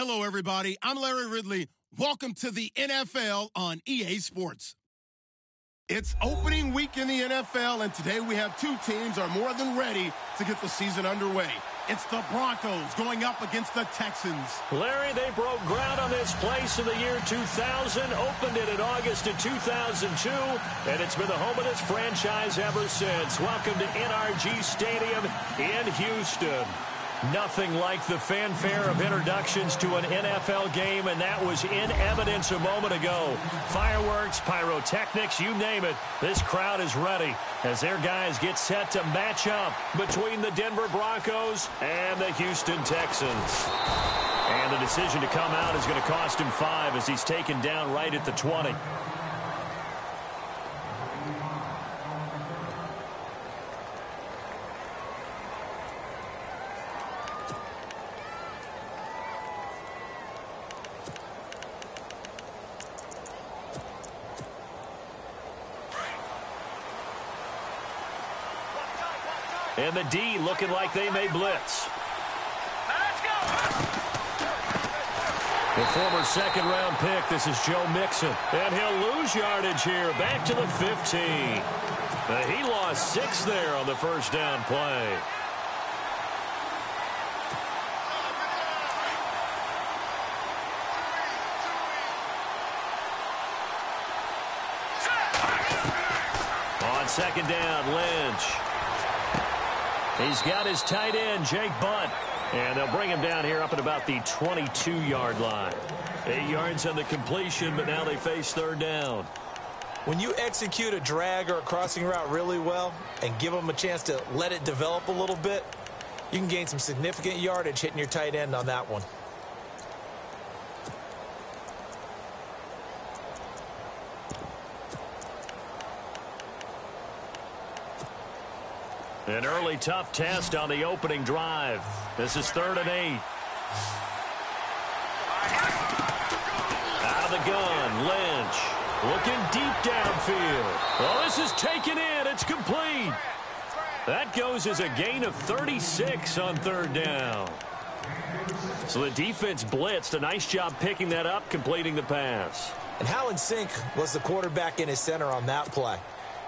Hello, everybody. I'm Larry Ridley. Welcome to the NFL on EA Sports. It's opening week in the NFL, and today we have two teams are more than ready to get the season underway. It's the Broncos going up against the Texans. Larry, they broke ground on this place in the year 2000, opened it in August of 2002, and it's been the home of this franchise ever since. Welcome to NRG Stadium in Houston. Nothing like the fanfare of introductions to an NFL game, and that was in evidence a moment ago. Fireworks, pyrotechnics, you name it. This crowd is ready as their guys get set to match up between the Denver Broncos and the Houston Texans. And the decision to come out is going to cost him 5 as he's taken down right at the 20. And the D looking like they may blitz. Let's go. The former second-round pick, this is Joe Mixon. And he'll lose yardage here, back to the 15. He lost 6 there on the first down play. On second down, Lynch. He's got his tight end, Jake Butt. And they'll bring him down here up at about the 22-yard line. 8 yards on the completion, but now they face third down. When you execute a drag or a crossing route really well and give them a chance to let it develop a little bit, you can gain some significant yardage hitting your tight end on that one. An early tough test on the opening drive. This is 3rd and 8. Out of the gun, Lynch. Looking deep downfield. Oh, this is taken in. It's complete. That goes as a gain of 36 on 3rd down. So the defense blitzed. A nice job picking that up, completing the pass. And how in sync was the quarterback and his center on that play?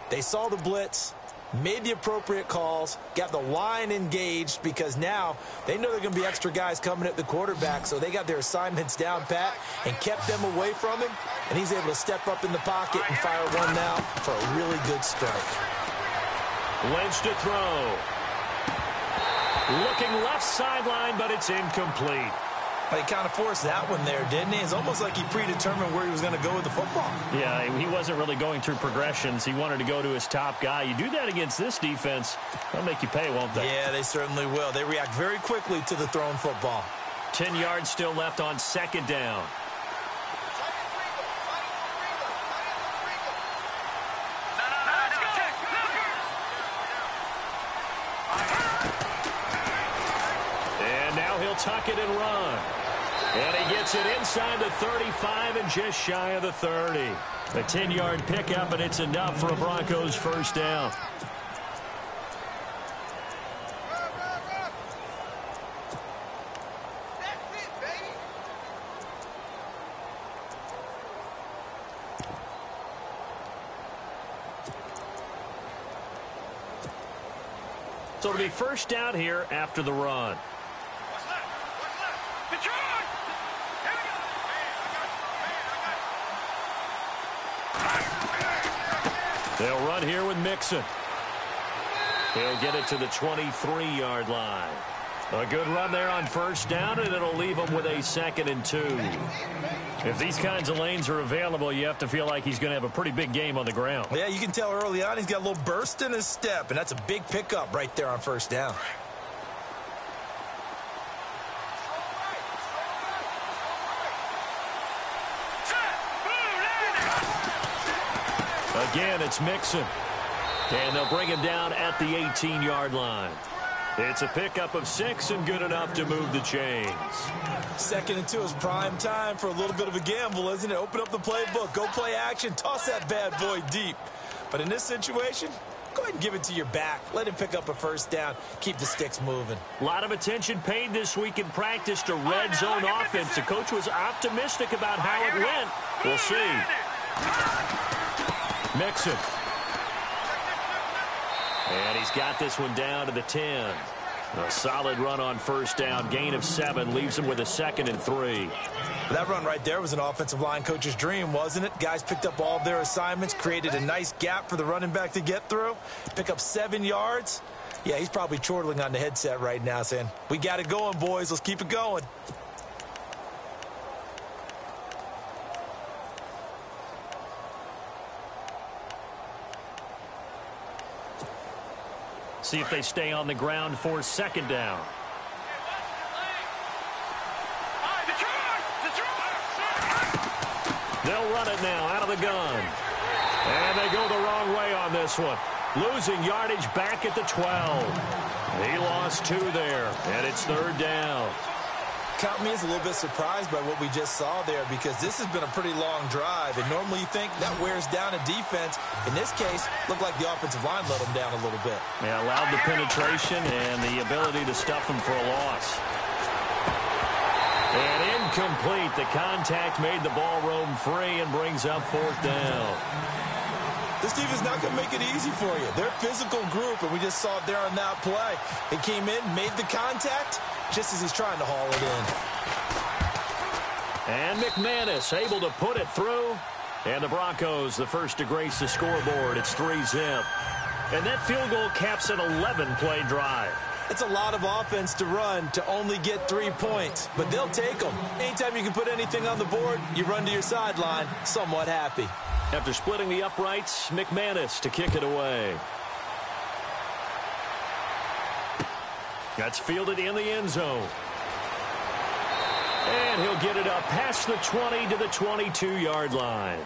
They saw the blitz, made the appropriate calls, got the line engaged because now they know there are going to be extra guys coming at the quarterback, so they got their assignments down pat and kept them away from him, and he's able to step up in the pocket and fire one now for a really good strike. Lynch to throw. Looking left sideline, but it's incomplete. He kind of forced that one there, didn't he? It's almost like he predetermined where he was going to go with the football. Yeah, he wasn't really going through progressions. He wanted to go to his top guy. You do that against this defense, they'll make you pay, won't they? Yeah, they certainly will. They react very quickly to the thrown football. 10 yards still left on second down. And now he'll tuck it and run. And he gets it inside the 35 and just shy of the 30. A 10-yard pickup, and it's enough for a Broncos first down. So it'll be first down here after the run. They'll run here with Mixon. He'll get it to the 23-yard line. A good run there on first down, and it'll leave him with a 2nd and 2. If these kinds of lanes are available, you have to feel like he's going to have a pretty big game on the ground. Yeah, you can tell early on he's got a little burst in his step, and that's a big pickup right there on first down. Again, it's Mixon. And they'll bring him down at the 18-yard line. It's a pickup of 6 and good enough to move the chains. 2nd and 2 is prime time for a little bit of a gamble, isn't it? Open up the playbook, go play action, toss that bad boy deep. But in this situation, go ahead and give it to your back. Let him pick up a first down. Keep the sticks moving. A lot of attention paid this week in practice to red zone offense. The coach was optimistic about how it went. We'll see. Mixon. And he's got this one down to the 10. A solid run on first down. Gain of 7 leaves him with a 2nd and 3. That run right there was an offensive line coach's dream, wasn't it? Guys picked up all of their assignments, created a nice gap for the running back to get through, pick up 7 yards. Yeah, he's probably chortling on the headset right now saying, we got it going, boys. Let's keep it going. See if they stay on the ground for 2nd down. They'll run it now out of the gun. And they go the wrong way on this one. Losing yardage back at the 12. He lost 2 there, and it's 3rd down. Count me as a little bit surprised by what we just saw there, because this has been a pretty long drive, and normally you think that wears down a defense. In this case, looked like the offensive line let them down a little bit. Yeah, allowed the penetration and the ability to stuff them for a loss. And incomplete. The contact made the ball roam free and brings up 4th down. This defense is not going to make it easy for you. They're a physical group, and we just saw it there on that play. They came in, made the contact, just as he's trying to haul it in. And McManus able to put it through. And the Broncos, the first to grace the scoreboard. It's 3-zip. And that field goal caps an 11-play drive. It's a lot of offense to run to only get 3 points, but they'll take them. Anytime you can put anything on the board, you run to your sideline somewhat happy. After splitting the uprights, McManus to kick it away. That's fielded in the end zone. And he'll get it up past the 20 to the 22-yard line.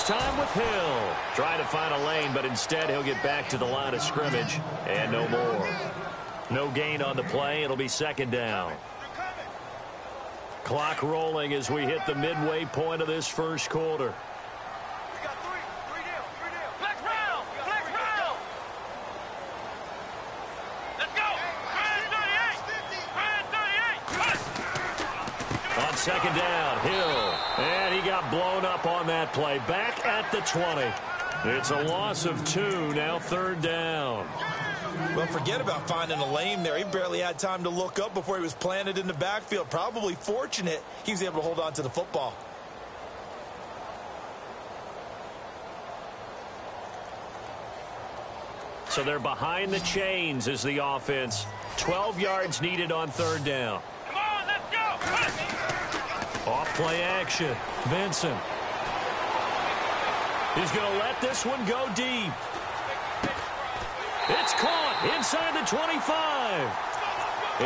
Time with Hill. Trying to find a lane, but instead he'll get back to the line of scrimmage and no more. No gain on the play. It'll be 2nd down. Clock rolling as we hit the midway point of this first quarter. On 2nd down, Hill. And he got blown up on that play. Back at the 20. It's a loss of 2, now 3rd down. Well, forget about finding a lane there. He barely had time to look up before he was planted in the backfield. Probably fortunate he was able to hold on to the football. So they're behind the chains as the offense. 12 yards needed on 3rd down. Come on, let's go! Off play action. Vincent. He's going to let this one go deep. It's caught inside the 25.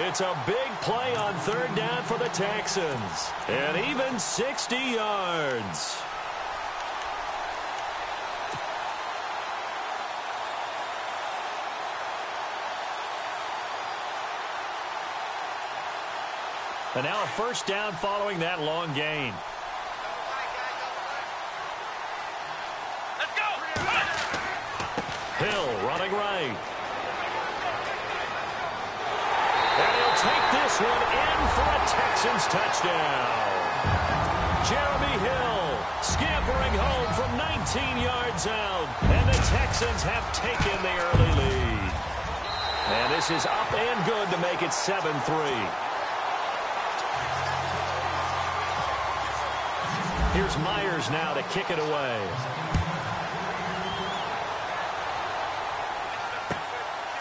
It's a big play on 3rd down for the Texans. And even 60 yards. And now a 1st down following that long gain. Let's go! Hill running right. And he'll take this one in for a Texans touchdown. Jeremy Hill scampering home from 19 yards out. And the Texans have taken the early lead. And this is up and good to make it 7-3. Here's Myers now to kick it away.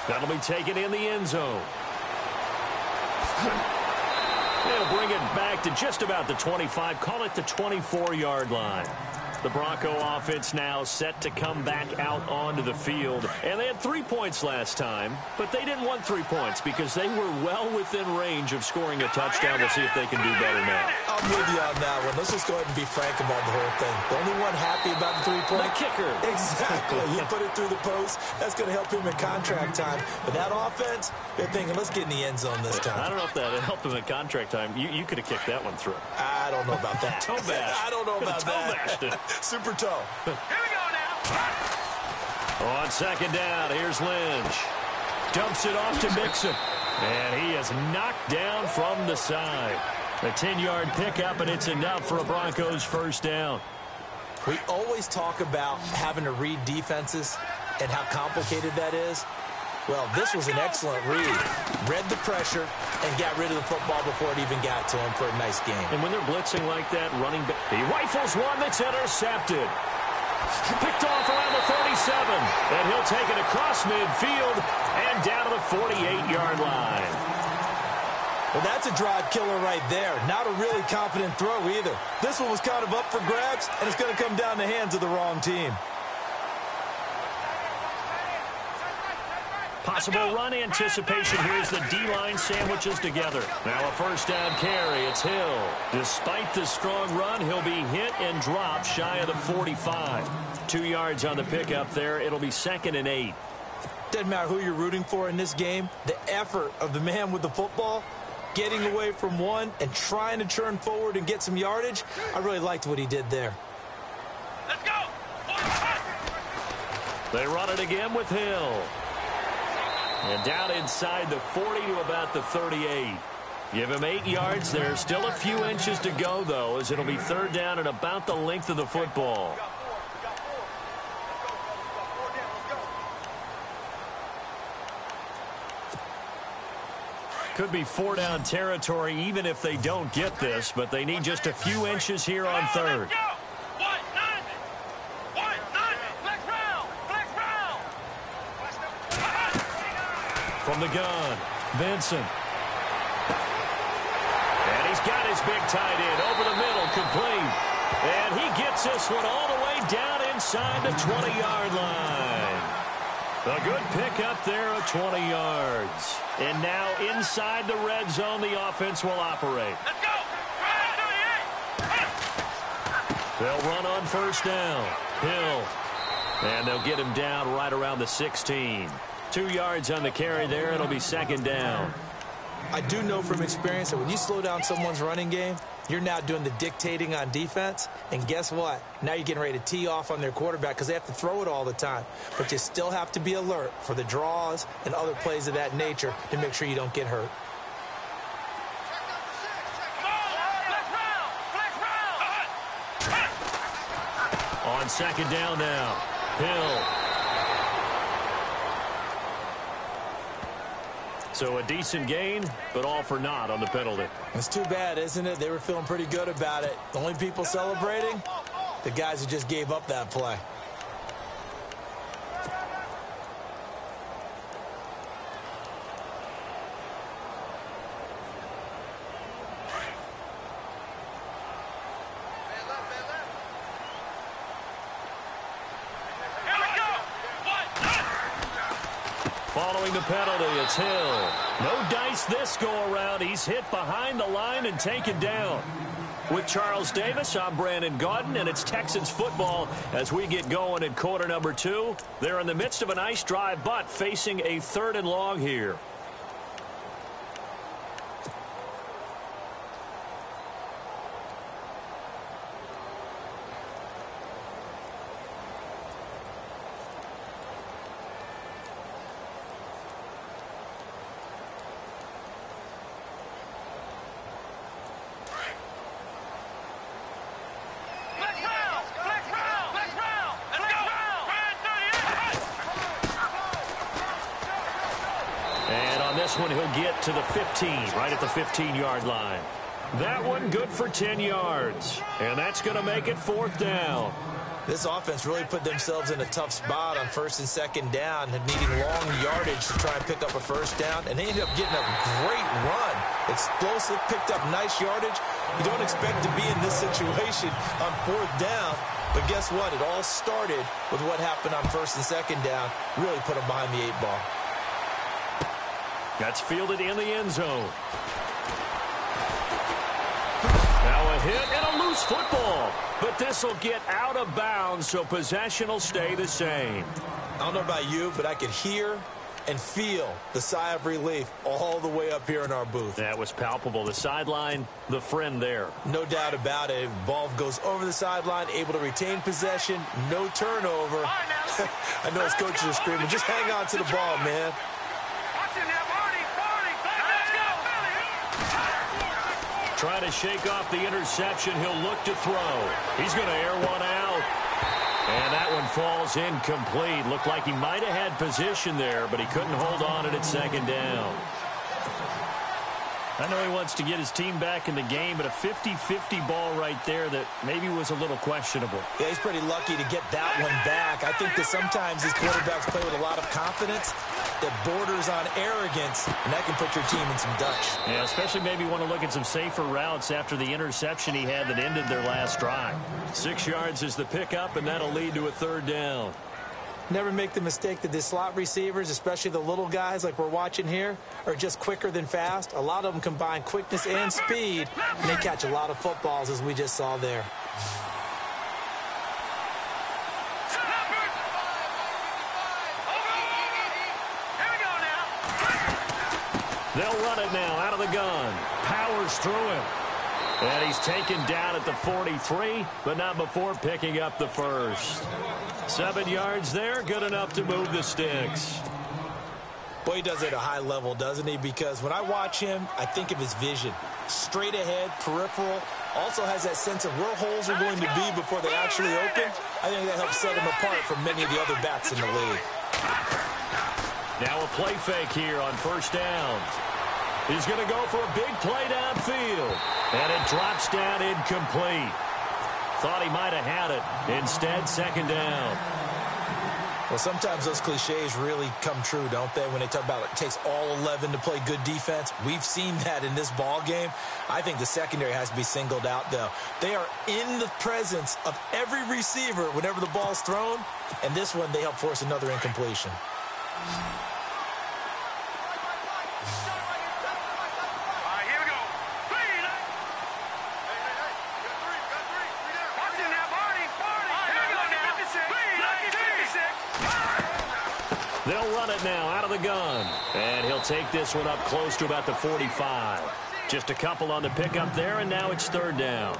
That'll be taken in the end zone. They'll bring it back to just about the 25. Call it the 24-yard line. The Bronco offense now set to come back out onto the field. And they had 3 points last time, but they didn't want 3 points because they were well within range of scoring a touchdown. We'll see if they can do better now. I'm with you on that one. Let's just go ahead and be frank about the whole thing. The only one happy about the 3-point. The kicker. Exactly. He put it through the post. That's going to help him in contract time. But that offense, they're thinking, let's get in the end zone this time. I don't know if that helped him in contract time. You could have kicked that one through. I don't know about that. Toe bash. I don't know about that. Super toe. Here we go now. On second down, here's Lynch. Dumps it off to Mixon. And he is knocked down from the side. A 10-yard pickup, and it's enough for a Broncos first down. We always talk about having to read defenses and how complicated that is. Well, this was an excellent read. Read the pressure and got rid of the football before it even got to him for a nice game. And when they're blitzing like that, running back, he rifles one that's intercepted. Picked off around the 37, and he'll take it across midfield and down to the 48-yard line. Well, that's a drive killer right there. Not a really confident throw either. This one was kind of up for grabs, and it's going to come down the hands of the wrong team. Possible run anticipation here as the D-line sandwiches together. Now a first down carry. It's Hill. Despite the strong run, he'll be hit and dropped shy of the 45. 2 yards on the pickup there. It'll be 2nd and 8. Doesn't matter who you're rooting for in this game. The effort of the man with the football, getting away from one and trying to turn forward and get some yardage, I really liked what he did there. Let's go. They run it again with Hill. And down inside the 40 to about the 38. Give him 8 yards there. Still a few inches to go, though, as it'll be 3rd down and about the length of the football. Could be 4-down territory even if they don't get this, but they need just a few inches here on 3rd. From the gun, Vincent. And he's got his big tight end over the middle, complete. And he gets this one all the way down inside the 20-yard line. A good pickup there of 20 yards. And now inside the red zone, the offense will operate. Let's go. They'll run on first down. Hill. And they'll get him down right around the 16. 2 yards on the carry there. It'll be 2nd down. I do know from experience that when you slow down someone's running game, you're now doing the dictating on defense. And guess what? Now you're getting ready to tee off on their quarterback because they have to throw it all the time. But you still have to be alert for the draws and other plays of that nature to make sure you don't get hurt. On 2nd down now. Hill. So a decent gain, but all for naught on the penalty. It's too bad, isn't it? They were feeling pretty good about it. The only people celebrating, the guys who just gave up that play. Following the penalty, it's Hill. No dice this go-around. He's hit behind the line and taken down. With Charles Davis, I'm Brandon Gaudin, and it's Texans football as we get going in quarter number 2. They're in the midst of a nice drive, but facing a 3rd and long here. This one he'll get to the 15, right at the 15-yard line. That one good for 10 yards. And that's going to make it 4th down. This offense really put themselves in a tough spot on 1st and 2nd down, and needing long yardage to try and pick up a 1st down, and they ended up getting a great run. Explosive, picked up nice yardage. You don't expect to be in this situation on 4th down, But guess what? It all started with what happened on first and second down. Really put them behind the 8 ball. That's fielded in the end zone. Now a hit and a loose football. But this will get out of bounds, so possession will stay the same. I don't know about you, but I could hear and feel the sigh of relief all the way up here in our booth. That was palpable. The sideline, the friend there. No doubt about it. Ball goes over the sideline, able to retain possession, no turnover. I know his coaches are screaming, just hang on to the ball, man. Trying to shake off the interception. He'll look to throw. He's going to air one out. And that one falls incomplete. Looked like he might have had position there, but he couldn't hold on at second down. I know he wants to get his team back in the game, but a 50-50 ball right there that maybe was a little questionable. Yeah, he's pretty lucky to get that one back. I think that sometimes these quarterbacks play with a lot of confidence that borders on arrogance, and that can put your team in some Dutch. Yeah, especially maybe want to look at some safer routes after the interception he had that ended their last drive. 6 yards is the pickup, and that'll lead to a third down. Never make the mistake that the slot receivers, especially the little guys like we're watching here, are just quicker than fast. A lot of them combine quickness and speed, and they catch a lot of footballs, as we just saw there. They'll run it now out of the gun. Powers through him. And he's taken down at the 43, but not before picking up the first. 7 yards there, good enough to move the sticks. Boy, he does it at a high level, doesn't he? Because when I watch him, I think of his vision. Straight ahead, peripheral. Also has that sense of where holes are going to be before they actually open. I think that helps set him apart from many of the other backs in the league. Now a play fake here on first down. He's going to go for a big play downfield. And it drops down incomplete. Thought he might have had it. Instead, second down. Well, sometimes those cliches really come true, don't they? When they talk about it takes all 11 to play good defense. We've seen that in this ball game. I think the secondary has to be singled out, though. They are in the presence of every receiver whenever the ball's thrown. And this one, they help force another incompletion. They'll run it now out of the gun. And he'll take this one up close to about the 45. Just a couple on the pickup there, and now it's third down.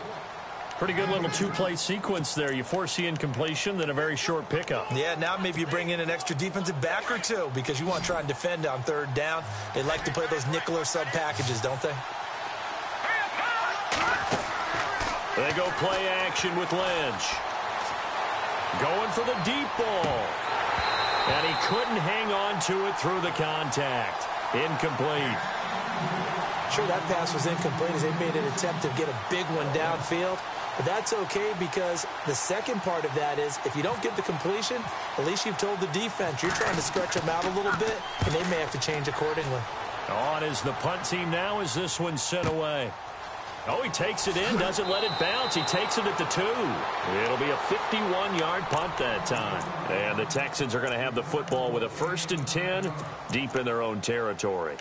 Pretty good little two-play sequence there. You force the incompletion, then a very short pickup. Yeah, now maybe you bring in an extra defensive back or two because you want to try and defend on third down. They like to play those nickel or sub packages, don't they? They go play action with Lynch. Going for the deep ball. And he couldn't hang on to it through the contact. Incomplete. Sure, that pass was incomplete as they made an attempt to get a big one downfield. But that's okay because the second part of that is if you don't get the completion, at least you've told the defense you're trying to stretch them out a little bit, and they may have to change accordingly. On is the punt team now as this one's sent away. Oh, he takes it in, doesn't let it bounce. He takes it at the 2. It'll be a 51-yard punt that time. And the Texans are going to have the football with a 1st and 10 deep in their own territory.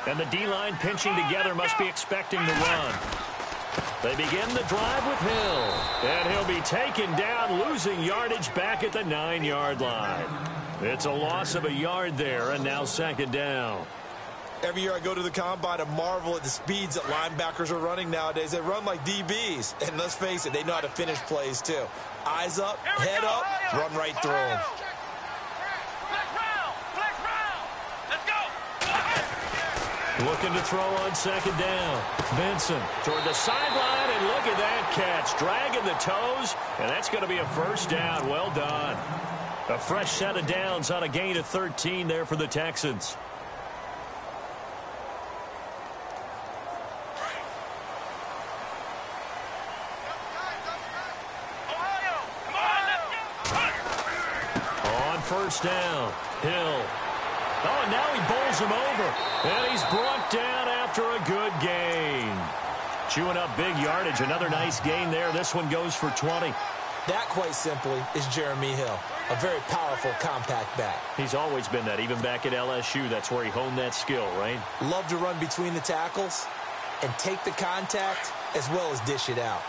And the D-line pinching together must be expecting the run. They begin the drive with Hill. And he'll be taken down, losing yardage back at the 9-yard line. It's a loss of a yard there, and now second down. Every year I go to the combine and marvel at the speeds that linebackers are running nowadays. They run like DBs. And let's face it, they know how to finish plays too. Eyes up, head up, run right through them. Looking to throw on second down. Benson toward the sideline, and look at that catch. Dragging the toes, and that's going to be a first down. Well done. A fresh set of downs on a gain of 13 there for the Texans. first down. Hill. Oh, and now he bowls him over. And he's brought down after a good gain. Chewing up big yardage. Another nice gain there. This one goes for 20. That, quite simply, is Jeremy Hill. A very powerful, compact back. He's always been that. Even back at LSU, that's where he honed that skill, right? Love to run between the tackles and take the contact as well as dish it out.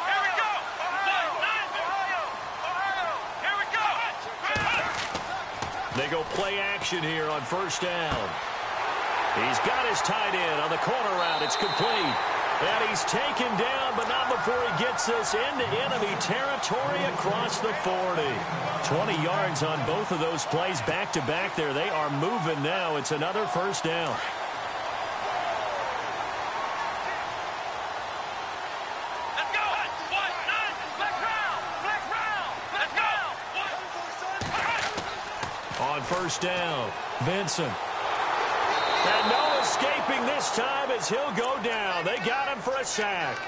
Here we go! Here we go! They go play action here on first down. He's got his tight end on the corner route. It's complete. And he's taken down, but not before he gets us into enemy territory across the 40. 20 yards on both of those plays back-to-back there. They are moving now. It's another first down. Let's go! Flex round! Let's go! On first down, Vincent. And no escaping this time as he'll go down. They got him for a sack.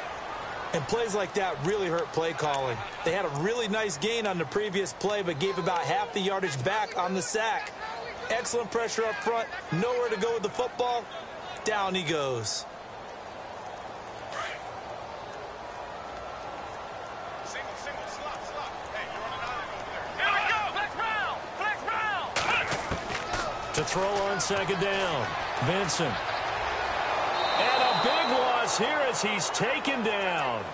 And plays like that really hurt play calling. They had a really nice gain on the previous play, but gave about half the yardage back on the sack. Excellent pressure up front. Nowhere to go with the football. Down he goes. Single, slot. Hey, you're running out over there. Here we go! Flex round! To throw on second down, Vincent. And a big loss here as he's taken down.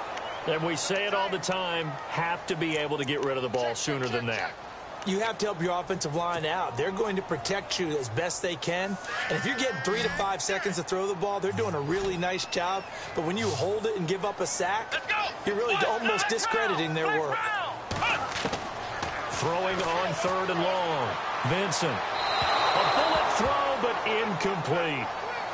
And we say it all the time, have to be able to get rid of the ball sooner than that. You have to help your offensive line out. They're going to protect you as best they can. And if you're getting 3 to 5 seconds to throw the ball, they're doing a really nice job. But when you hold it and give up a sack, you're really almost discrediting their work. Throwing on third and long, Vincent. A bullet throw, but incomplete.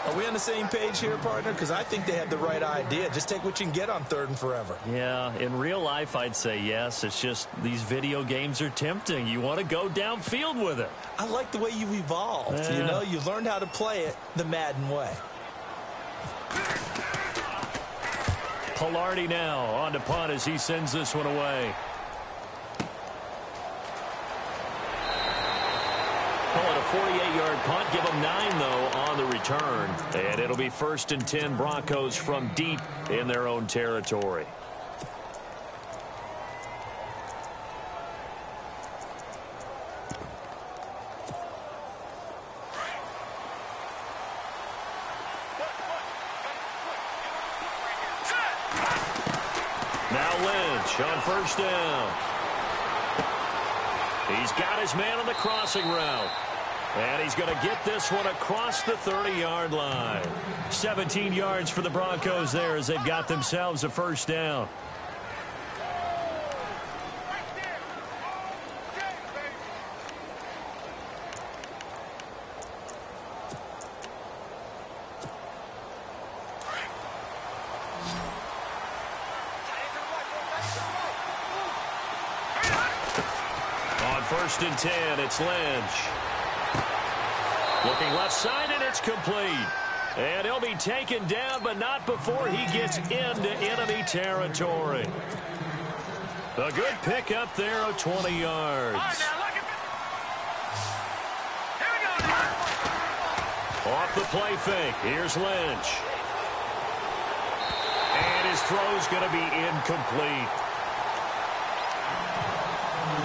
Are we on the same page here, partner? Because I think they had the right idea. Just take what you can get on third and forever. Yeah, in real life, I'd say yes. It's just these video games are tempting. You want to go downfield with it. I like the way you evolved. Yeah. You know, you learned how to play it the Madden way. Pilardi now on to punt as he sends this one away. Call it a 48-yard punt. Give them 9, though, on the return. And it'll be 1st and 10 Broncos from deep in their own territory. Now Lynch on first down. He's got his man on the crossing route. And he's going to get this one across the 30-yard line. 17 yards for the Broncos there as they've got themselves a first down. On 1st and 10, it's Lynch. Looking left side, and it's complete. And he'll be taken down, but not before he gets into enemy territory. A good pickup there of 20 yards. Off the play fake, here's Lynch. And his throw's going to be incomplete.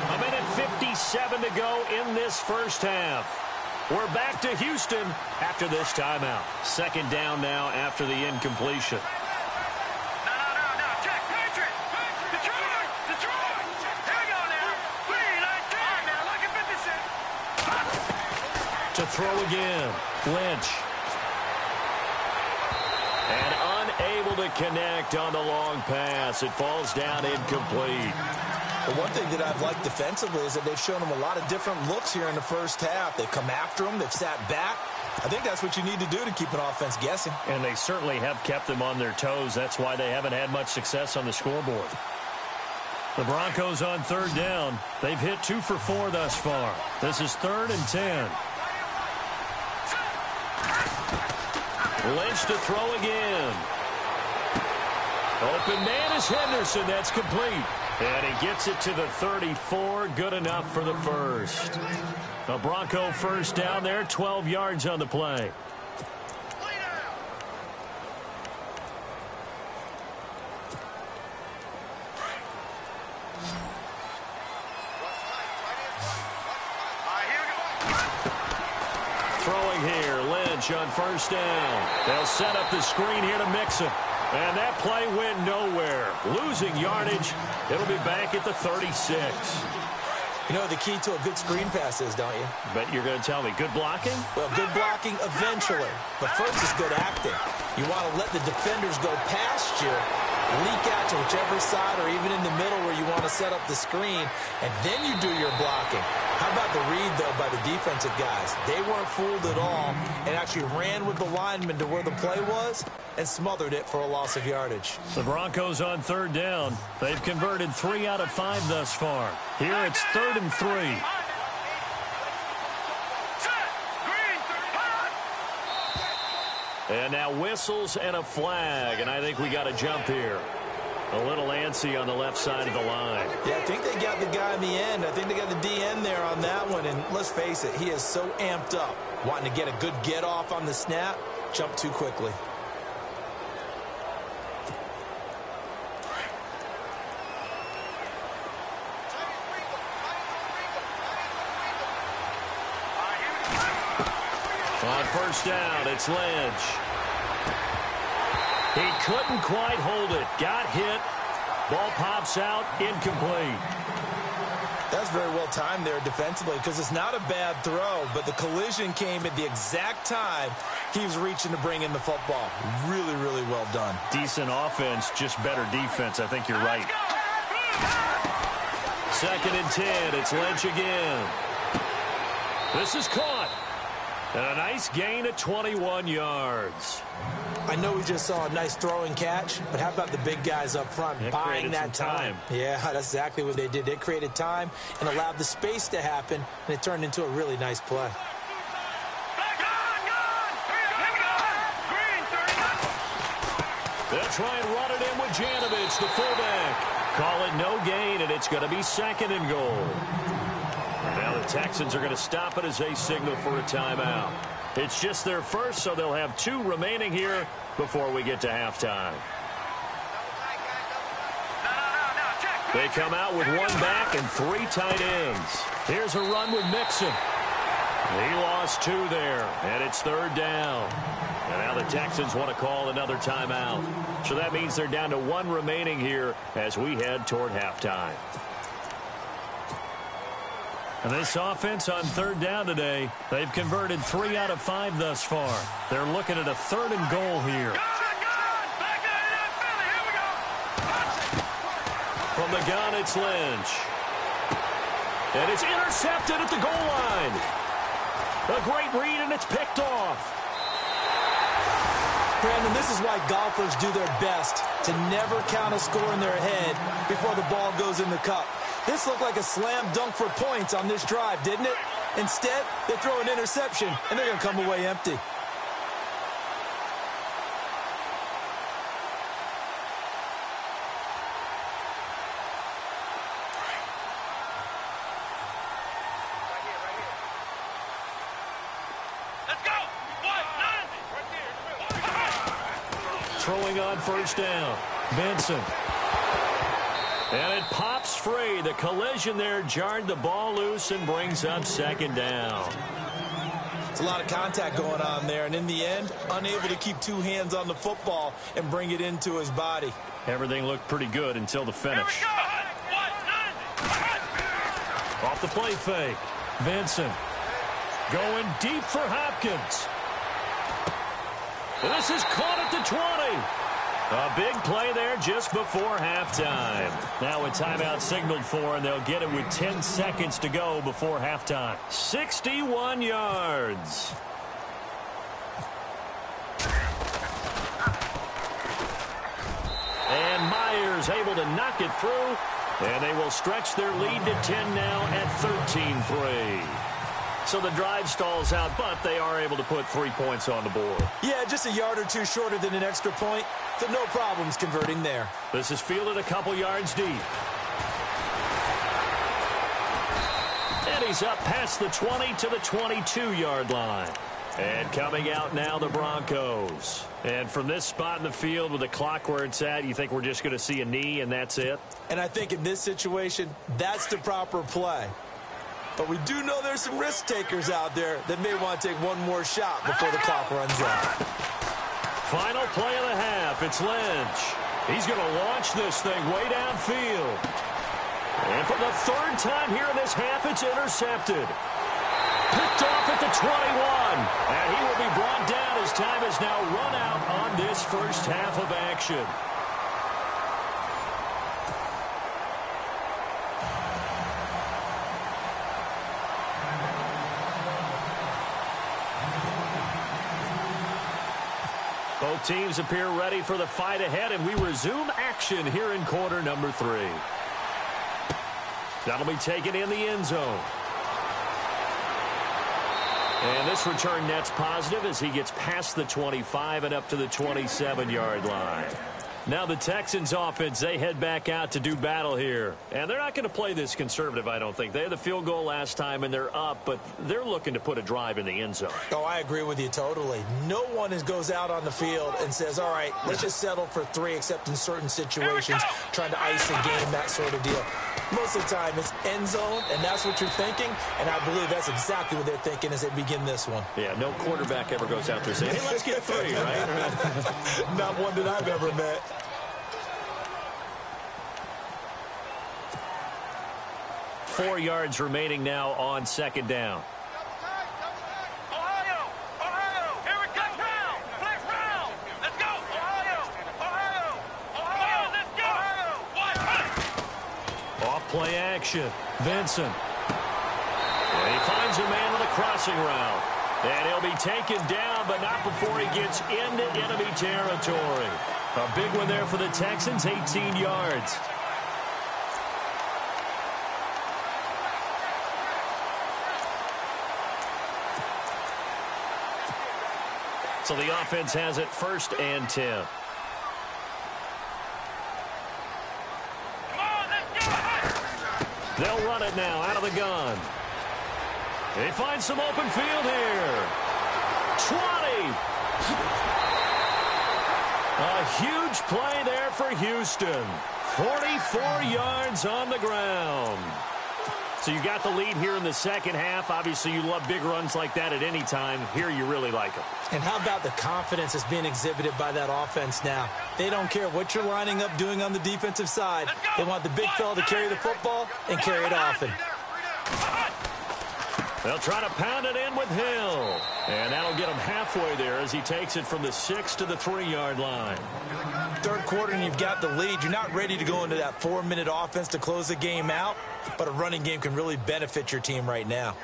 A minute 57 to go in this first half. We're back to Houston after this timeout. 2nd down now after the incompletion. No. Check. Patriot. Detroit. Here we go now. 3-19. Now look at 56. To throw again, Lynch. And unable to connect on the long pass. It falls down incomplete. The one thing that I've liked defensively is that they've shown them a lot of different looks here in the first half. They've come after them. They've sat back. I think that's what you need to do to keep an offense guessing. And they certainly have kept them on their toes. That's why they haven't had much success on the scoreboard. The Broncos on 3rd down. They've hit 2 for 4 thus far. This is 3rd and 10. Lynch to throw again. Open man is Henderson. That's complete. And he gets it to the 34. Good enough for the first. A Bronco first down there, 12 yards on the play. Throwing here, Lynch on first down. They'll set up the screen here to mix him. And that play went nowhere. Losing yardage. It'll be back at the 36. You know what the key to a good screen pass is, don't you? Bet you're going to tell me good blocking? Well, good blocking eventually. But first is good acting. You want to let the defenders go past you, leak out to whichever side or even in the middle where you want to set up the screen, and then you do your blocking. How about the read, though, by the defensive guys? They weren't fooled at all and actually ran with the lineman to where the play was and smothered it for a loss of yardage. The Broncos on third down. They've converted 3 out of 5 thus far. Here it's 3rd and 3. And now whistles and a flag, and I think we got a jump here. A little antsy on the left side of the line. Yeah, I think they got the guy in the end. I think they got the DN there on that one, and let's face it, he is so amped up, wanting to get a good get off on the snap, jump too quickly. On first down, it's Lynch. He couldn't quite hold it. Got hit. Ball pops out. Incomplete. That's very well timed there defensively because it's not a bad throw, but the collision came at the exact time he was reaching to bring in the football. Really, really well done. Decent offense, just better defense. I think you're right. 2nd and 10. It's Lynch again. This is caught. And a nice gain of 21 yards. I know we just saw a nice throwing catch, but how about the big guys up front buying that time? Yeah, that's exactly what they did. They created time and allowed the space to happen, and it turned into a really nice play. They'll try and run it in with Janovich, the fullback. Call it no gain, and it's going to be 2nd and goal. Now the Texans are going to stop it as they signal for a timeout. It's just their first, so they'll have 2 remaining here before we get to halftime. They come out with 1 back and 3 tight ends. Here's a run with Mixon. He lost 2 there, and it's 3rd down. And now the Texans want to call another timeout. So that means they're down to 1 remaining here as we head toward halftime. And this offense on 3rd down today, they've converted 3 out of 5 thus far. They're looking at a 3rd and goal here. From the gun, it's Lynch. And it's intercepted at the goal line. A great read, and it's picked off. Brandon, this is why golfers do their best to never count a score in their head before the ball goes in the cup. This looked like a slam dunk for points on this drive, didn't it? Instead, they throw an interception, and they're going to come away empty. Let's go! Throwing on first down. Benson. And it pops free. The collision there jarred the ball loose and brings up 2nd down. It's a lot of contact going on there, and in the end, unable to keep 2 hands on the football and bring it into his body. Everything looked pretty good until the finish. Off the play fake. Benson going deep for Hopkins. And this is caught at the 20. A big play there just before halftime. Now a timeout signaled for, and they'll get it with 10 seconds to go before halftime. 61 yards. And Myers able to knock it through, and they will stretch their lead to 10 now at 13-3. So the drive stalls out, but they are able to put 3 points on the board. Yeah, just a yard or 2 shorter than an extra point, so no problems converting there. This is fielded a couple yards deep. And he's up past the 20 to the 22-yard line. And coming out now, the Broncos. And from this spot in the field with the clock where it's at, you think we're just going to see a knee and that's it? And I think in this situation, that's the proper play. But we do know there's some risk takers out there that may want to take one more shot before the clock runs out. Final play of the half. It's Lynch. He's going to launch this thing way downfield. And for the third time here in this half, it's intercepted. Picked off at the 21. And he will be brought down as time has now run out on this first half of action. Both teams appear ready for the fight ahead, and we resume action here in quarter number 3. That'll be taken in the end zone. And this return net's positive as he gets past the 25 and up to the 27-yard line. Now the Texans offense, they head back out to do battle here. And they're not going to play this conservative, I don't think. They had the field goal last time, and they're up, but they're looking to put a drive in the end zone. Oh, I agree with you totally. No one goes out on the field and says, all right, let's just settle for 3, except in certain situations, trying to ice a game, that sort of deal. Most of the time, it's end zone, and that's what you're thinking, and I believe that's exactly what they're thinking as they begin this one. Yeah, no quarterback ever goes out there saying, hey, let's get 3, right? Not one that I've ever met. Four yards remaining now on second down. Ohio! Ohio! Here we go! Flex round! Let's go! Ohio! Ohio! Ohio! Let's go! Ohio! Off play action. Vincent. And he finds a man on the crossing route. And he'll be taken down, but not before he gets into enemy territory. A big one there for the Texans, 18 yards. So the offense has it 1st and 10. Come on, let's go! They'll run it now out of the gun. They find some open field here. 20. A huge play there for Houston. 44 yards on the ground. So you got the lead here in the second half. Obviously, you love big runs like that at any time. Here, you really like them. And how about the confidence that's being exhibited by that offense now? They don't care what you're lining up doing on the defensive side. They want the big fella to carry the football and carry it often. They'll try to pound it in with Hill. And that'll get him halfway there as he takes it from the 6 to the 3-yard line. Third quarter and you've got the lead. You're not ready to go into that 4-minute offense to close the game out, but a running game can really benefit your team right now.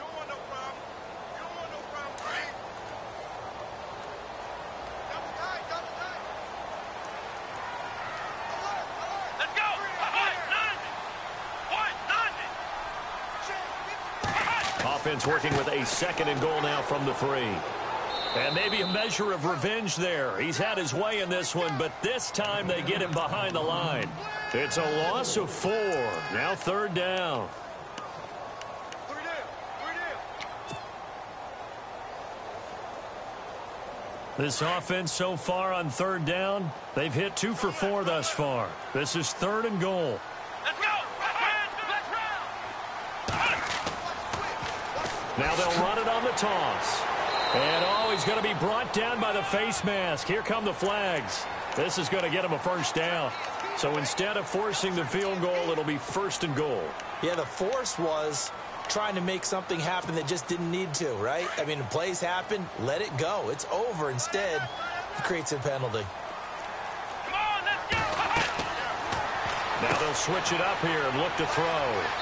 Offense working with a 2nd and goal now from the 3. And maybe a measure of revenge there. He's had his way in this one, but this time they get him behind the line. It's a loss of 4. Now 3rd down. This offense so far on 3rd down, they've hit 2 for 4 thus far. This is 3rd and goal. Let's go! Now they'll run it on the toss. And, he's going to be brought down by the face mask. Here come the flags. This is going to get him a 1st down. So instead of forcing the field goal, it'll be 1st and goal. Yeah, the force was trying to make something happen that just didn't need to, right? I mean, the plays happen, let it go. It's over. Instead, he creates a penalty. Come on, let's go! Now they'll switch it up here and look to throw.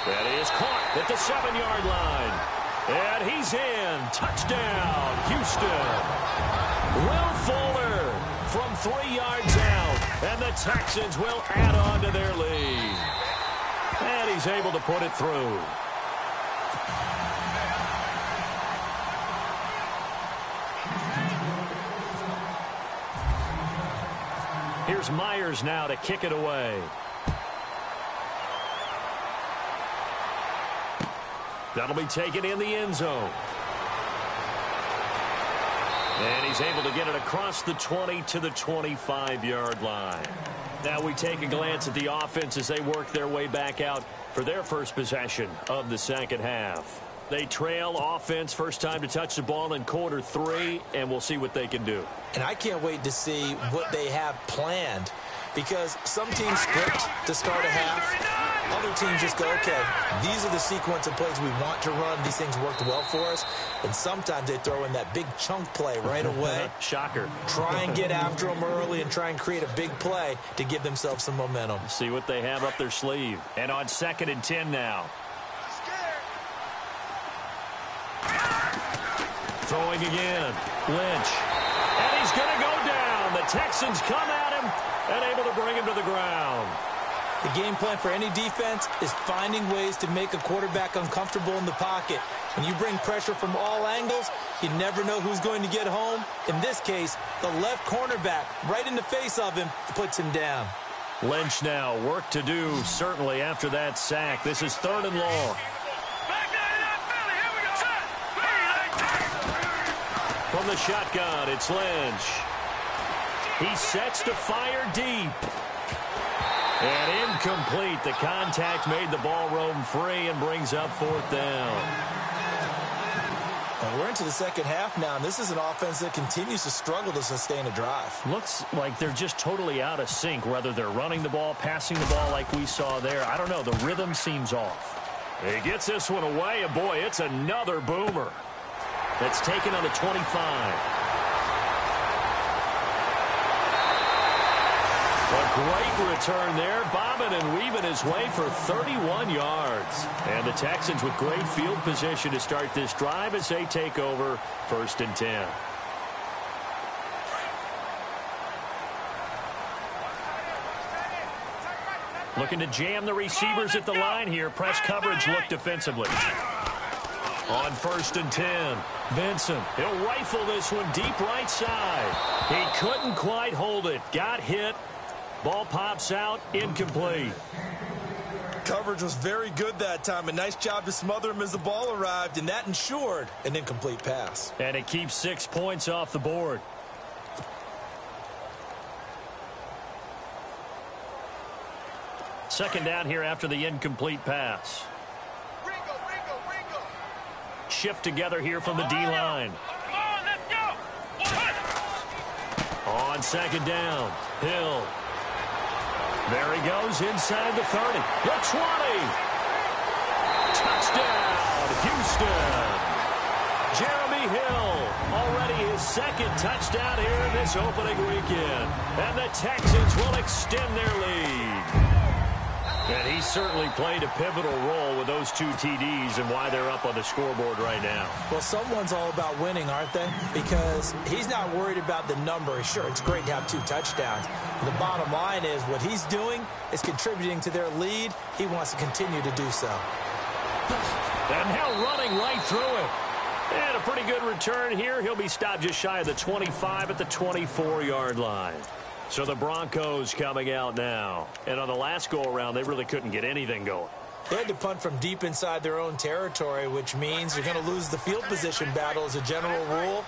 That is caught at the 7-yard line. And he's in. Touchdown, Houston. Will Fuller from 3 yards out. And the Texans will add on to their lead. And he's able to put it through. Here's Myers now to kick it away. That'll be taken in the end zone. And he's able to get it across the 20 to the 25-yard line. Now we take a glance at the offense as they work their way back out for their first possession of the second half. They trail offense, first time to touch the ball in quarter 3, and we'll see what they can do. And I can't wait to see what they have planned, because some teams script to start a half. Other teams just go, okay, these are the sequence of plays we want to run. These things worked well for us. And sometimes they throw in that big chunk play right away. Shocker. Try and get after them early and try and create a big play to give themselves some momentum. See what they have up their sleeve. And on 2nd and 10 now. Throwing again. Lynch. And he's going to go down. The Texans come at him and able to bring him to the ground. The game plan for any defense is finding ways to make a quarterback uncomfortable in the pocket. When you bring pressure from all angles, you never know who's going to get home. In this case, the left cornerback right in the face of him puts him down. Lynch now, work to do, certainly after that sack. This is 3rd and long. From the shotgun, it's Lynch. He sets to fire deep. And incomplete. The contact made the ball roam free and brings up 4th down. And we're into the second half now, and this is an offense that continues to struggle to sustain a drive. Looks like they're just totally out of sync, whether they're running the ball, passing the ball like we saw there. I don't know. The rhythm seems off. He gets this one away, and boy, it's another boomer. That's taken on the 25. A great return there, bobbing and weaving his way for 31 yards. And the Texans with great field position to start this drive as they take over 1st and 10. Looking to jam the receivers at the line here. Press coverage look defensively. On 1st and 10, Vincent. He'll rifle this one deep right side. He couldn't quite hold it. Got hit. Ball pops out, incomplete. Coverage was very good that time. A nice job to smother him as the ball arrived, and that ensured an incomplete pass. And it keeps 6 points off the board. Second down here after the incomplete pass. Shift together here from the D-line. On 2nd down, Hill. There he goes inside the 30. The 20. Touchdown, Houston. Jeremy Hill, already his 2nd touchdown here in this opening weekend. And the Texans will extend their lead. And he certainly played a pivotal role with those 2 TDs and why they're up on the scoreboard right now. Well, someone's all about winning, aren't they? Because he's not worried about the number. Sure, it's great to have 2 touchdowns. But the bottom line is what he's doing is contributing to their lead. He wants to continue to do so. And now running right through it. And a pretty good return here. He'll be stopped just shy of the 25 at the 24-yard line. So the Broncos coming out now. And on the last go-around, they really couldn't get anything going. They had to punt from deep inside their own territory, which means you're going to lose the field position battle as a general rule.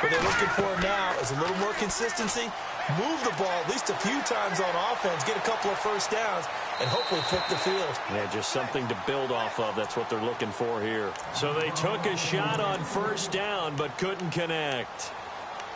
What they're looking for now is a little more consistency, move the ball at least a few times on offense, get a couple of first downs, and hopefully flip the field. Yeah, just something to build off of. That's what they're looking for here. So they took a shot on 1st down, but couldn't connect.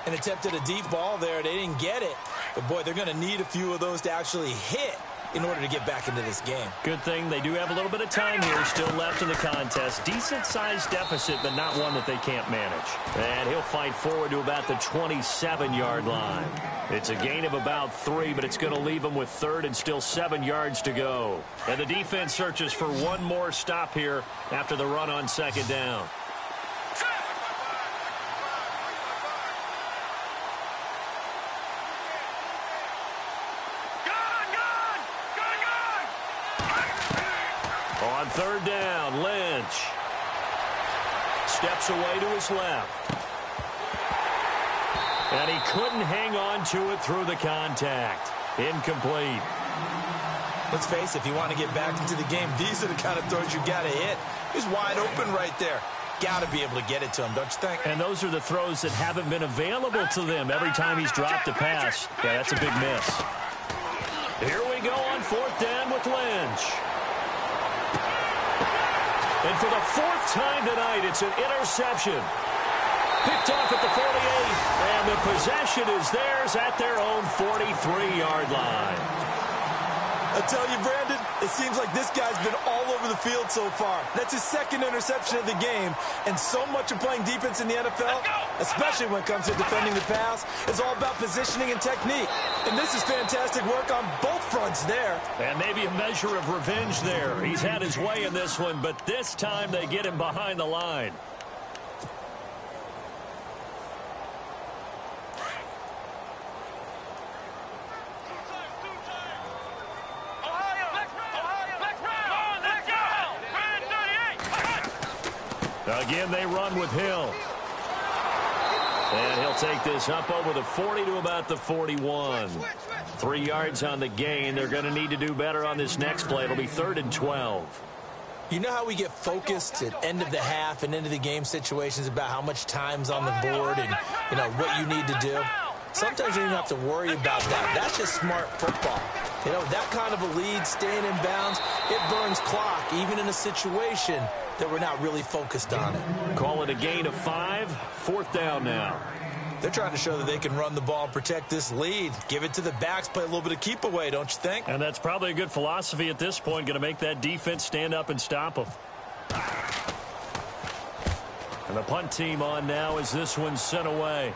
And attempted a deep ball there. They didn't get it. But, boy, they're going to need a few of those to actually hit in order to get back into this game. Good thing they do have a little bit of time here still left in the contest. Decent-sized deficit, but not one that they can't manage. And he'll fight forward to about the 27-yard line. It's a gain of about 3, but it's going to leave them with 3rd and still 7 yards to go. And the defense searches for one more stop here after the run on 2nd down. On 3rd down, Lynch steps away to his left. And he couldn't hang on to it through the contact. Incomplete. Let's face it, if you want to get back into the game, these are the kind of throws you got to hit. He's wide open right there. Got to be able to get it to him, don't you think? And those are the throws that haven't been available to them every time he's dropped a pass. Yeah, that's a big miss. Here we go on 4th down with Lynch. And for the 4th time tonight, it's an interception. Picked off at the 48, and the possession is theirs at their own 43-yard line. I tell you, Brandon, it seems like this guy's been all over the field so far. That's his 2nd interception of the game, and so much of playing defense in the NFL, especially when it comes to defending the pass, is all about positioning and technique. And this is fantastic work on both fronts there. And maybe a measure of revenge there. He's had his way in this one, but this time they get him behind the line. Again, they run with Hill. And he'll take this up over the 40 to about the 41. 3 yards on the gain. They're going to need to do better on this next play. It'll be 3rd and 12. You know how we get focused at end of the half and end of the game situations about how much time's on the board and, you know, what you need to do? Sometimes you don't have to worry about that. That's just smart football. You know, that kind of a lead, staying in bounds, it burns clock, even in a situation that we're not really focused on it. Call it a gain of 5. 4th down now. They're trying to show that they can run the ball and protect this lead. Give it to the backs, play a little bit of keep away, don't you think? And that's probably a good philosophy at this point, going to make that defense stand up and stop them. And the punt team on now as this one's sent away.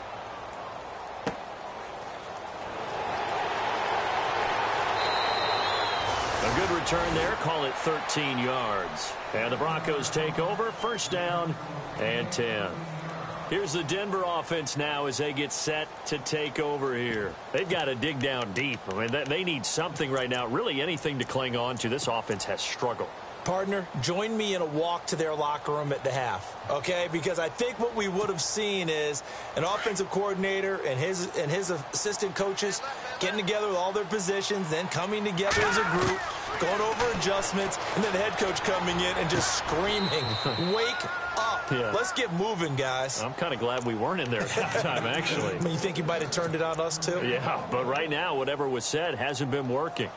A good return there. Call it 13 yards. And the Broncos take over. 1st down and 10. Here's the Denver offense now as they get set to take over here. They've got to dig down deep. I mean, they need something right now, really anything to cling on to. This offense has struggled. Partner, join me in a walk to their locker room at the half, okay? Because I think what we would have seen is an offensive coordinator and his assistant coaches getting together with all their positions, then coming together as a group, going over adjustments, and then the head coach coming in and just screaming, wake up. Yeah. Let's get moving, guys. I'm kind of glad we weren't in there at halftime, actually. I mean, you think you might have turned it on us, too? Yeah, but right now, whatever was said hasn't been working.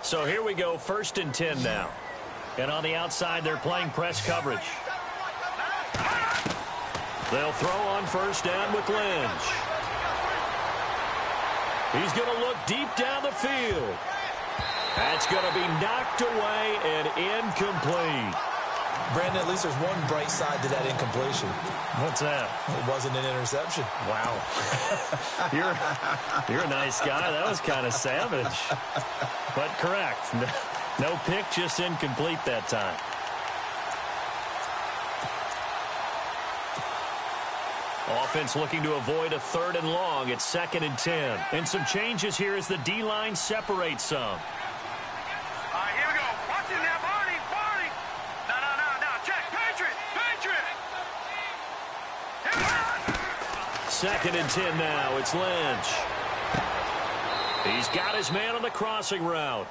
So here we go, 1st and 10 now. And on the outside, they're playing press coverage. They'll throw on 1st down with Lynch. He's going to look deep down the field. That's going to be knocked away and incomplete. Brandon, at least there's one bright side to that incompletion. What's that? It wasn't an interception. Wow. You're a nice guy. That was kind of savage. But correct. No pick, just incomplete that time. Offense looking to avoid a 3rd and long. It's 2nd and 10. And some changes here as the D-line separates some. Here we go. Watch it now, Barney. No. Check. Patriot. 2nd and 10 now. It's Lynch. He's got his man on the crossing route.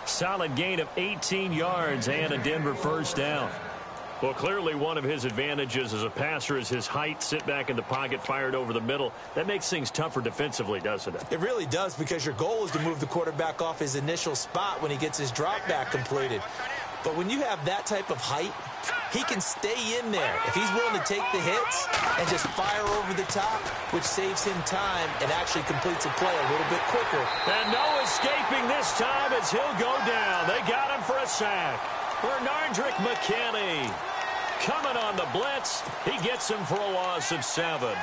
Solid gain of 18 yards and a Denver 1st down. Well, clearly one of his advantages as a passer is his height. Sit back in the pocket, fired over the middle. That makes things tougher defensively, doesn't it? It really does, because your goal is to move the quarterback off his initial spot when he gets his drop back completed. But when you have that type of height, he can stay in there if he's willing to take the hits and just fire over the top, which saves him time and actually completes a play a little bit quicker. And no escaping this time as he'll go down. They got him for a sack. Bernardrick McKinney coming on the blitz. He gets him for a loss of 7.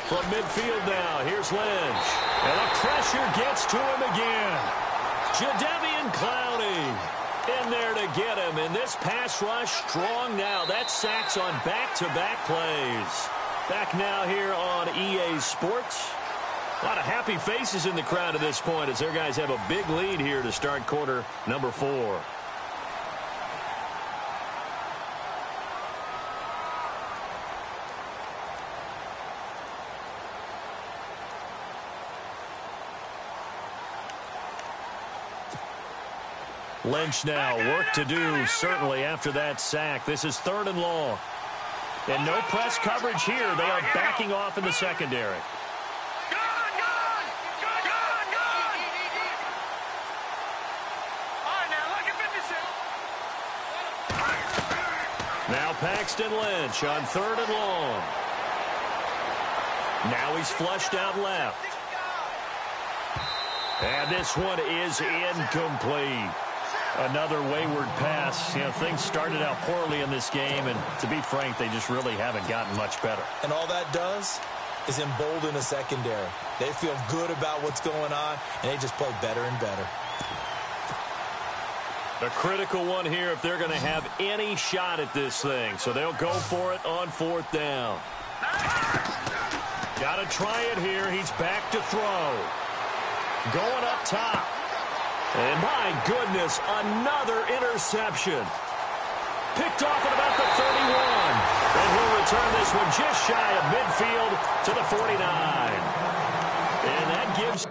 From midfield now, here's Lynch. And the pressure gets to him again. Jadeveon Clowney in there to get him. And this pass rush strong now. That's sacks on back-to-back plays. Back now here on EA Sports. A lot of happy faces in the crowd at this point as their guys have a big lead here to start quarter number 4. Lynch now, work to do, certainly, after that sack. This is 3rd and long. And no press coverage here. They are backing off in the secondary. Now Paxton Lynch on 3rd and long. Now he's flushed out left. And this one is incomplete. Another wayward pass. You know, things started out poorly in this game, and to be frank, they just really haven't gotten much better. And all that does is embolden the secondary. They feel good about what's going on, and they just play better and better. A critical one here if they're going to have any shot at this thing. So they'll go for it on 4th down. Got to try it here. He's back to throw. Going up top. And my goodness, another interception. Picked off at about the 31. And he'll return this one just shy of midfield to the 49. And that gives...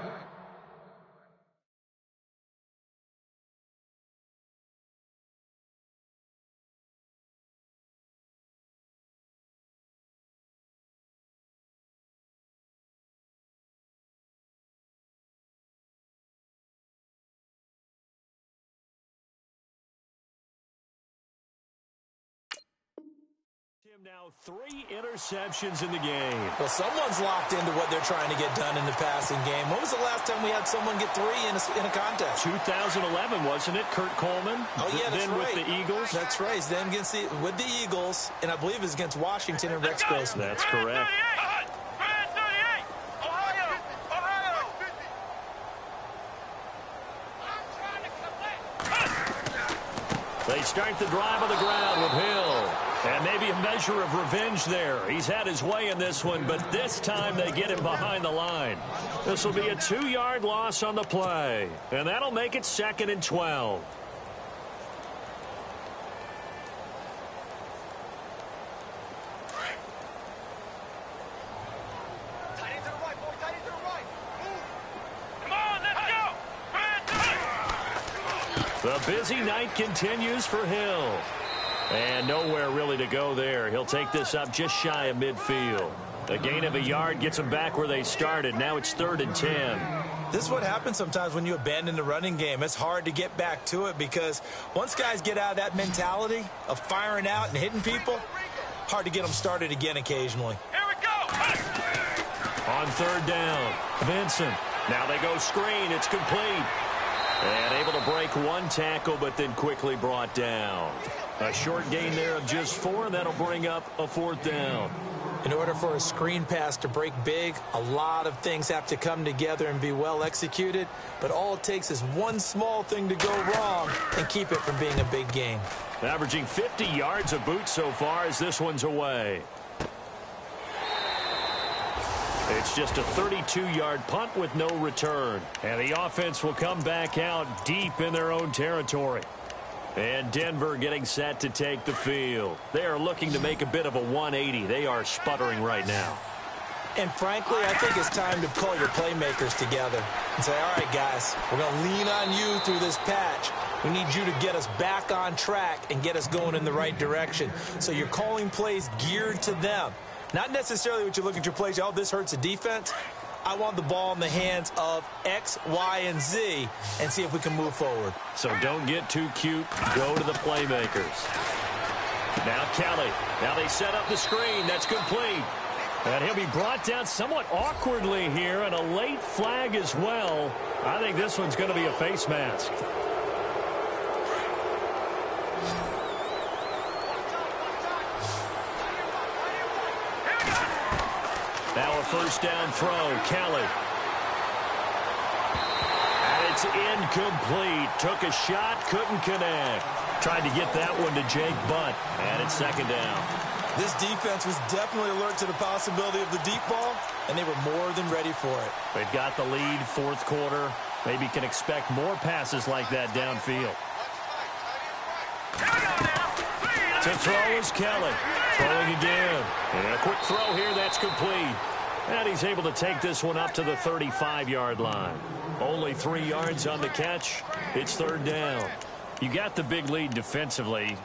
Now 3 interceptions in the game. Well, someone's locked into what they're trying to get done in the passing game. When was the last time we had someone get 3 in a contest? 2011, wasn't it? Kurt Coleman. Oh, yeah, that's then right. With the Eagles. That's right. Then with the Eagles, and I believe it's against Washington and Rex Grossman. That's correct. They start the drive on the ground with Hill. And maybe a measure of revenge there. He's had his way in this one, but this time they get him behind the line. This will be a 2-yard loss on the play. And that'll make it 2nd and 12. The busy night continues for Hill. And nowhere really to go there. He'll take this up just shy of midfield. A gain of a yard gets them back where they started. Now it's 3rd and 10. This is what happens sometimes when you abandon the running game. It's hard to get back to it because once guys get out of that mentality of firing out and hitting people, hard to get them started again occasionally. Here we go. On 3rd down, Vincent. Now they go screen. It's complete. And able to break 1 tackle, but then quickly brought down. A short gain there of just 4, and that'll bring up a 4th down. In order for a screen pass to break big, a lot of things have to come together and be well executed, but all it takes is one small thing to go wrong and keep it from being a big gain. Averaging 50 yards a boot so far as this one's away. It's just a 32-yard punt with no return. And the offense will come back out deep in their own territory. And Denver getting set to take the field. They are looking to make a bit of a 180. They are sputtering right now. And frankly, I think it's time to call your playmakers together and say, all right, guys, we're going to lean on you through this patch. We need you to get us back on track and get us going in the right direction. So you're calling plays geared to them. Not necessarily what you look at your plays, oh, this hurts the defense. I want the ball in the hands of X, Y, and Z and see if we can move forward. So don't get too cute. Go to the playmakers. Now Kelly. Now they set up the screen. That's complete. And he'll be brought down somewhat awkwardly here, and a late flag as well. I think this one's going to be a face mask. Now a first down throw, Kelly. And it's incomplete. Took a shot, couldn't connect. Tried to get that one to Jake Butt, and it's 2nd down. This defense was definitely alert to the possibility of the deep ball, and they were more than ready for it. They've got the lead, 4th quarter. Maybe can expect more passes like that downfield. To throw is Kelly. Throwing again. And a quick throw here, that's complete. And he's able to take this one up to the 35-yard line. Only 3 yards on the catch. It's 3rd down. You got the big lead defensively,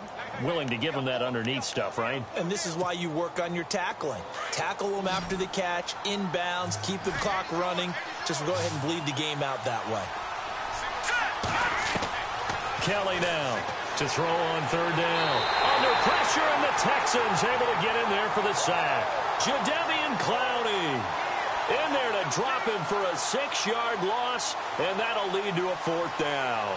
willing to give them that underneath stuff, right? And this is why you work on your tackling. Tackle them after the catch, inbounds, keep the clock running. Just go ahead and bleed the game out that way. Kelly now to throw on third down. Under pressure, and the Texans able to get in there for the sack. Jadeveon Clowney in there to drop him for a 6-yard loss, and that'll lead to a 4th down.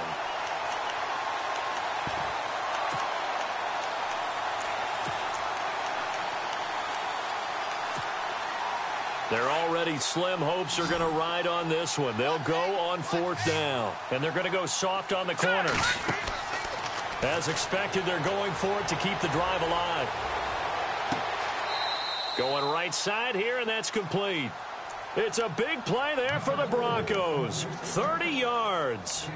They're already slim hopes are going to ride on this one. They'll go on 4th down, and they're going to go soft on the corners. As expected, they're going for it to keep the drive alive. Going right side here, and that's complete. It's a big play there for the Broncos. 30 yards.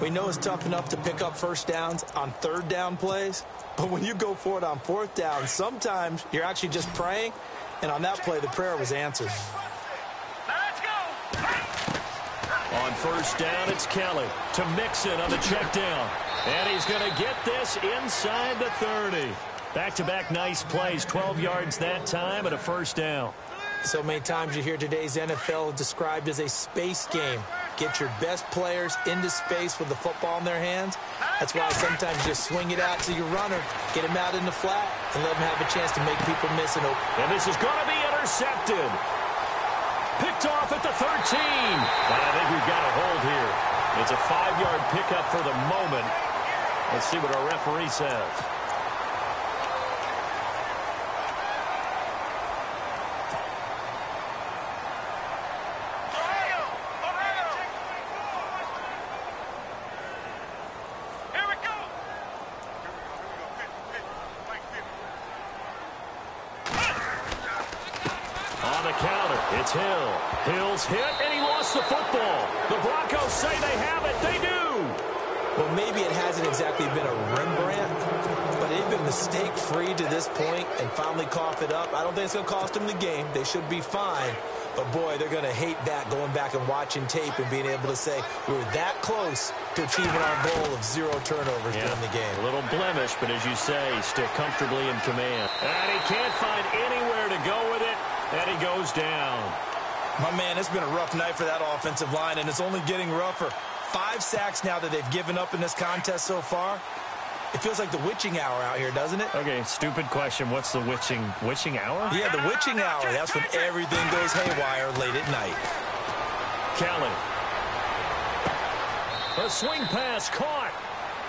We know it's tough enough to pick up first downs on third down plays, but when you go for it on 4th down, sometimes you're actually just praying, and on that play, the prayer was answered. Let's go. On 1st down, it's Kelly to Mixon on the check down. And he's going to get this inside the 30. Back-to-back nice plays, 12 yards that time and a 1st down. So many times you hear today's NFL described as a space game. Get your best players into space with the football in their hands. That's why sometimes you just swing it out to your runner, get him out in the flat, and let him have a chance to make people miss an open. And this is going to be intercepted. Picked off at the 13. And I think we've got a hold here. It's a 5-yard pickup for the moment. Let's see what our referee says. It's Hill. Hill's hit, and he lost the football. The Broncos say they have it. They do. Well, maybe it hasn't exactly been a Rembrandt, but they've been mistake-free to this point and finally cough it up. I don't think it's going to cost them the game. They should be fine. But, boy, they're going to hate that, going back and watching tape and being able to say we were that close to achieving our goal of 0 turnovers during the game. A little blemish, but as you say, still comfortably in command. And he can't find anywhere to go with it. And he goes down. My man, it's been a rough night for that offensive line, and it's only getting rougher. 5 sacks now that they've given up in this contest so far. It feels like the witching hour out here, doesn't it? Okay, stupid question. What's the witching hour? Yeah, the witching hour. That's when everything goes haywire late at night. Kelly. A swing pass caught.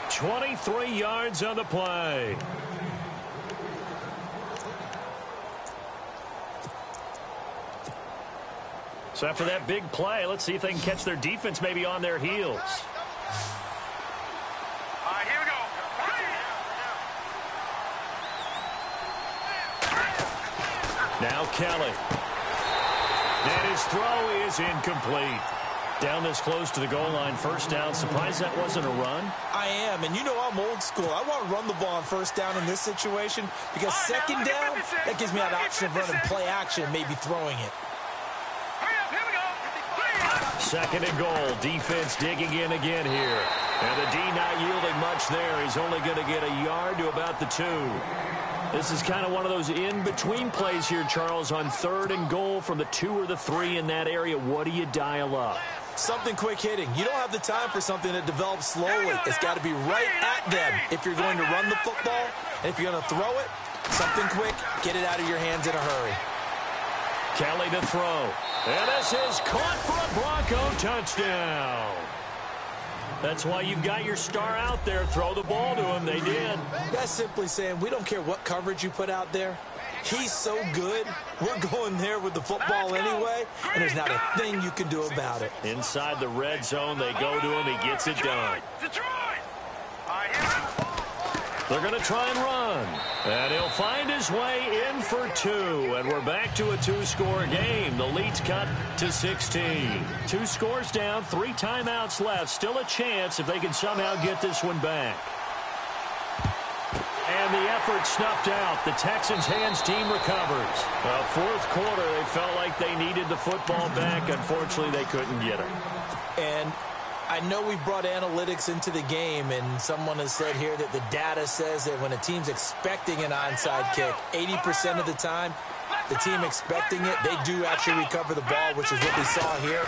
23 yards on the play. So after that big play, let's see if they can catch their defense maybe on their heels. All right, here we go. Now Kelly. And his throw is incomplete. Down this close to the goal line, 1st down. Surprised that wasn't a run? I am, and you know I'm old school. I want to run the ball on 1st down in this situation because 2nd down, that gives me an option of running play action and maybe throwing it. 2nd and goal. Defense digging in again here. And the D not yielding much there. He's only going to get a yard to about the 2. This is kind of one of those in-between plays here, Charles, on 3rd and goal from the 2 or the 3 in that area. What do you dial up? Something quick hitting. You don't have the time for something that develops slowly. It's got to be right at them if you're going to run the football. And if you're going to throw it, something quick, get it out of your hands in a hurry. Kelly to throw. And this is caught for a Bronco touchdown. That's why you've got your star out there. Throw the ball to him. They did. That's simply saying we don't care what coverage you put out there. He's so good. We're going there with the football anyway, and there's not a thing you can do about it. Inside the red zone, they go to him. He gets it done. They're going to try and run. And he'll find his way in for 2. And we're back to a 2-score game. The lead's cut to 16. 2 scores down, 3 timeouts left. Still a chance if they can somehow get this one back. And the effort snuffed out. The Texans' hands team recovers. Well, 4th quarter, they felt like they needed the football back. Unfortunately, they couldn't get it. And I know we've brought analytics into the game, and someone has said here that the data says that when a team's expecting an onside kick, 80% of the time, the team expecting it, they do actually recover the ball, which is what we saw here.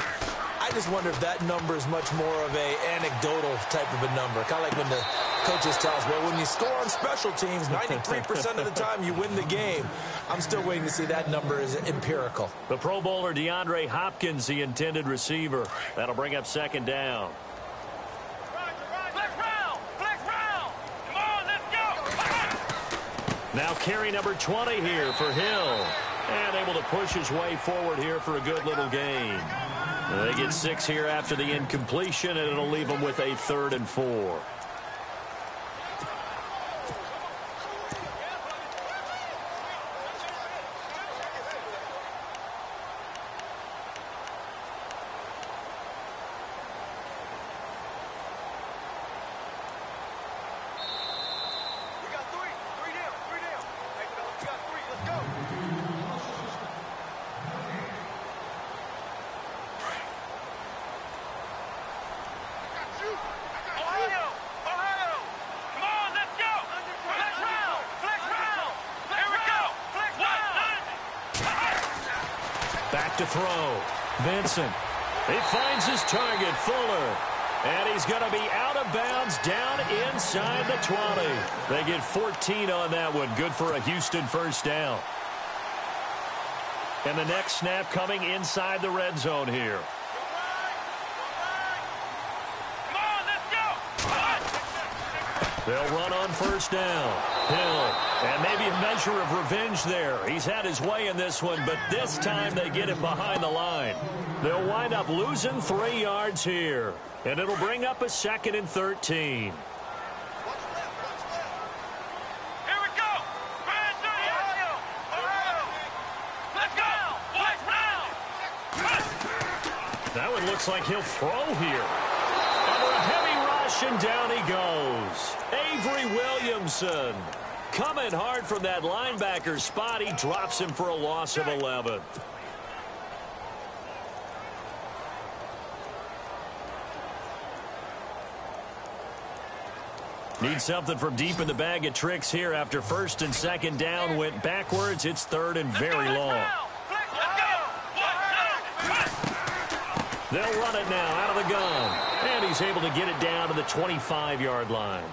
I just wonder if that number is much more of a anecdotal type of a number. Kind of like when the coaches tell us, well, when you score on special teams, 93% of the time you win the game. I'm still waiting to see that number is empirical. The Pro Bowler DeAndre Hopkins, the intended receiver. That'll bring up second down. Now carry number 20 here for Hill. And able to push his way forward here for a good little gain. They get 6 here after the incompletion, and it'll leave them with a 3rd and 4. Back to throw. Vincent. He finds his target, Fuller. And he's going to be out of bounds down inside the 20. They get 14 on that one. Good for a Houston first down. And the next snap coming inside the red zone here. They'll run on first down. Hill. And maybe a measure of revenge there. He's had his way in this one, but this time they get him behind the line. They'll wind up losing 3 yards here. And it'll bring up a 2nd and 13. That one looks like he'll throw here. Under a heavy rush, and down he goes. Avery Williamson coming hard from that linebacker spot. He drops him for a loss of 11. Need something from deep in the bag of tricks here after 1st and 2nd down went backwards. It's 3rd and very long. They'll run it now out of the gun. And he's able to get it down to the 25-yard line.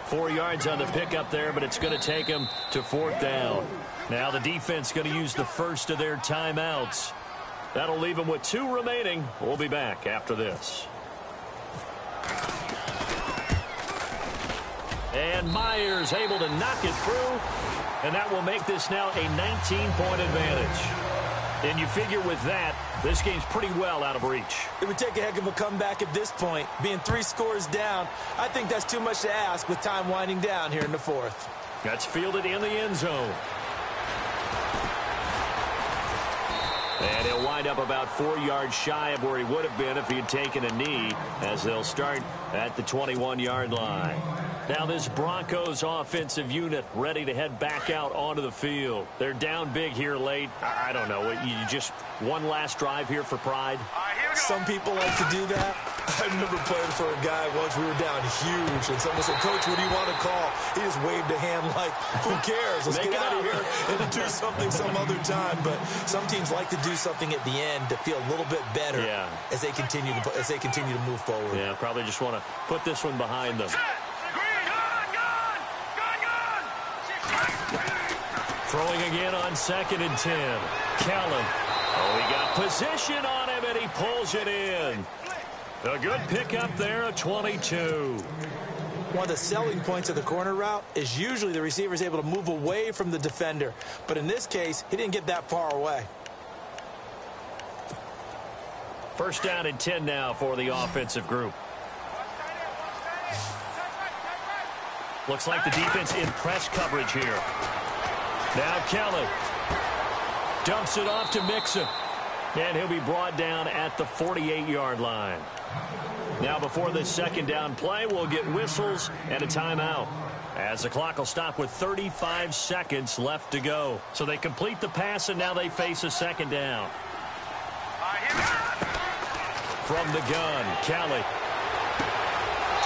4 yards on the pickup there, but it's going to take him to 4th down. Now the defense going to use the first of their timeouts. That'll leave them with 2 remaining. We'll be back after this. And Myers able to knock it through. And that will make this now a 19-point advantage. And you figure with that, this game's pretty well out of reach. It would take a heck of a comeback at this point. Being 3 scores down, I think that's too much to ask with time winding down here in the 4th. That's fielded in the end zone. And he'll wind up about 4 yards shy of where he would have been if he had taken a knee, as they'll start at the 21-yard line. Now this Broncos offensive unit ready to head back out onto the field. They're down big here late. I don't know. You just one last drive here for pride? Some people like to do that. I remember playing for a guy once. We were down huge, and someone said, Coach, what do you want to call? He just waved a hand like, who cares? Let's get out of here and do something some other time. But some teams like to do something at the end to feel a little bit better as they continue to move forward. Yeah, probably just want to put this one behind them. Throwing again on 2nd and 10. Kellen. Oh, he got position on him, and he pulls it in. A good pickup there, a 22. One of the selling points of the corner route is usually the receiver is able to move away from the defender. But in this case, he didn't get that far away. 1st down and 10 now for the offensive group. Looks like the defense in press coverage here. Now Kelly dumps it off to Mixon. And he'll be brought down at the 48-yard line. Now before this 2nd down play, we'll get whistles and a timeout, as the clock will stop with 35 seconds left to go. So they complete the pass, and now they face a 2nd down. From the gun, Kelly.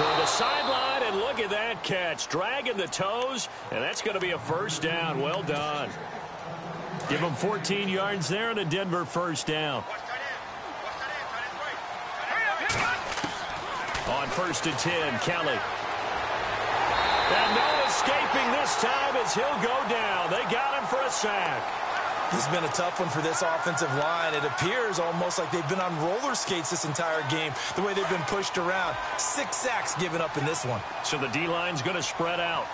Toward the sideline, and look at that catch. Dragging the toes, and that's going to be a first down. Well done. Give them 14 yards there and a Denver first down. On 1st and 10, Kelly. And no escaping this time as he'll go down. They got him for a sack. This has been a tough one for this offensive line. It appears almost like they've been on roller skates this entire game, the way they've been pushed around. 6 sacks given up in this one. So the D-line's going to spread out.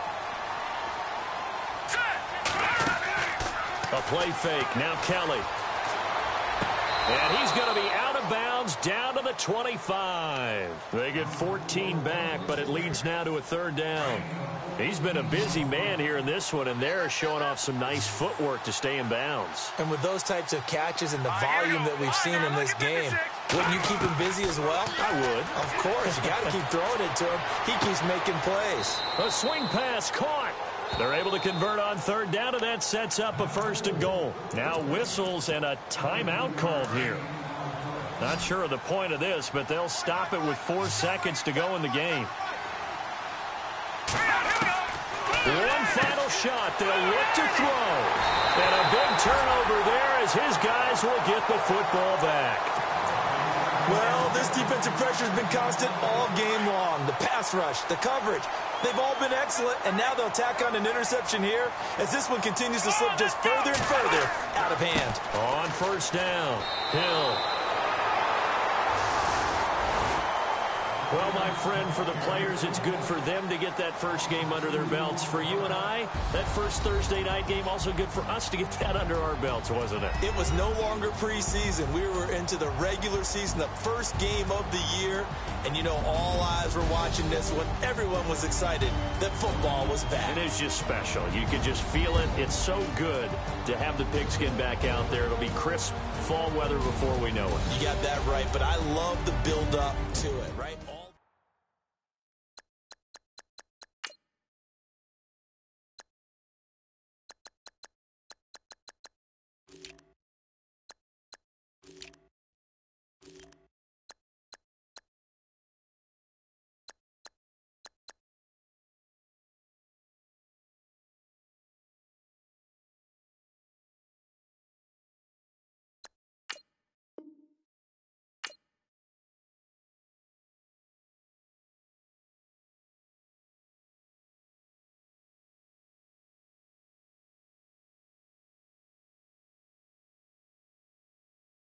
A play fake. Now Kelly. And he's going to be out of bounds down to the 25. They get 14 back, but it leads now to a 3rd down. He's been a busy man here in this one, and they're showing off some nice footwork to stay in bounds. And with those types of catches and the volume that we've seen in this game, wouldn't you keep him busy as well? I would. Of course. You got to keep throwing it to him. He keeps making plays. A swing pass caught. They're able to convert on 3rd down, and that sets up a 1st and goal. Now whistles and a timeout called here. Not sure of the point of this, but they'll stop it with 4 seconds to go in the game. One final shot. They'll look to throw. And a big turnover there as his guys will get the football back. Well, this defensive pressure has been constant all game long. The pass rush, the coverage, they've all been excellent, and now they'll tack on an interception here as this one continues to slip just further and further out of hand. On 1st down, Hill. Well, my friend, for the players, it's good for them to get that first game under their belts. For you and I, that first Thursday night game, also good for us to get that under our belts, wasn't it? It was no longer preseason. We were into the regular season, the first game of the year. And, you know, all eyes were watching this one. Everyone was excited that football was back. It is just special. You can just feel it. It's so good to have the pigskin back out there. It'll be crisp fall weather before we know it. You got that right, but I love the build-up to it.